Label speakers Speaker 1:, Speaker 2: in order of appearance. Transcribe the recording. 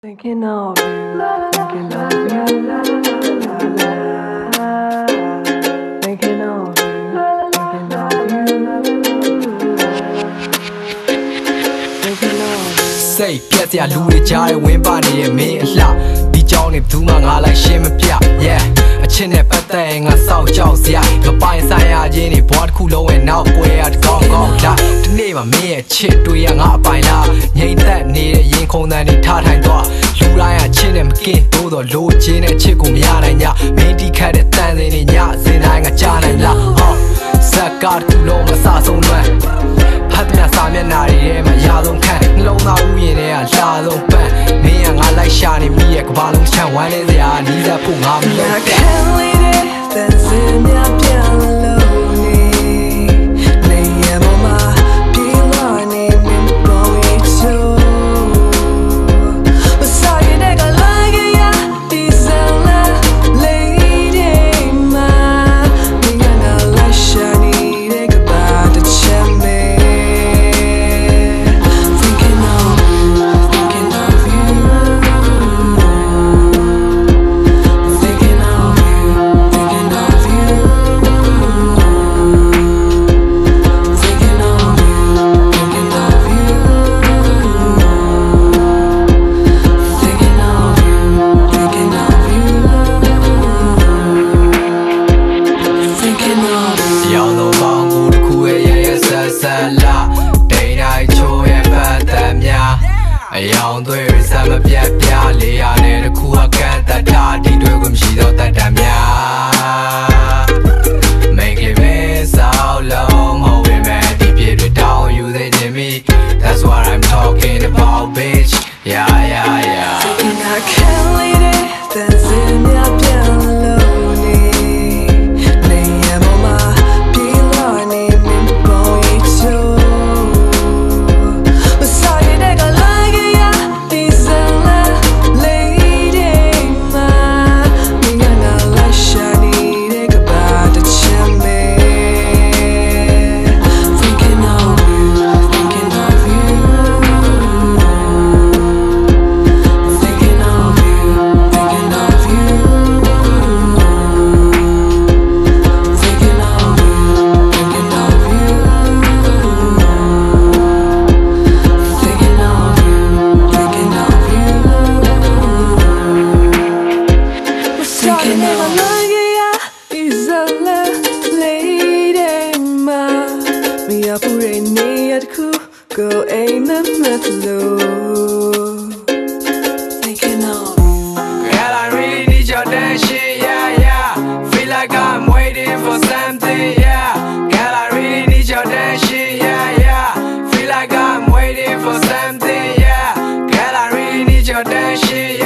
Speaker 1: Thinking of you, thinking of you, thinking of you, thinking of you.
Speaker 2: Say, get the allure jar when bunny me la. Be Johnny to my like shame pia, yeah. A chin at thing, a south jaws, yeah. The pine saya jenny, what cool and now where at gong. The name of me a chip to young up by now. Ain't that near yin kong than it tat and door. Lulaya chin and kin to the low chin and chicken yana. Maybe cat it standing in ya, saying a chan and la. Sakat to long a sassy man. Patna Samanari, my yellow can. Lona in a shallow pen. Me and I like shiny me a balloon chan. One is the Anisa Puma.
Speaker 1: I can't leave it, that's in your piano.
Speaker 2: Young there is some of your piali and a cool cat that daddy do she don't that damn ya. Make it miss how long, how we met deep it down you they did me. That's what I'm talking about, bitch. Yeah.
Speaker 1: I can't leave it, that's in your piano. Go ain't the metal. Thinking of you.
Speaker 2: Girl, I really need your dancing, yeah. Feel like I'm waiting for something, yeah. Girl, I really need your dancing, yeah. Feel like I'm waiting for something, yeah. Girl, I really need your dancing, yeah.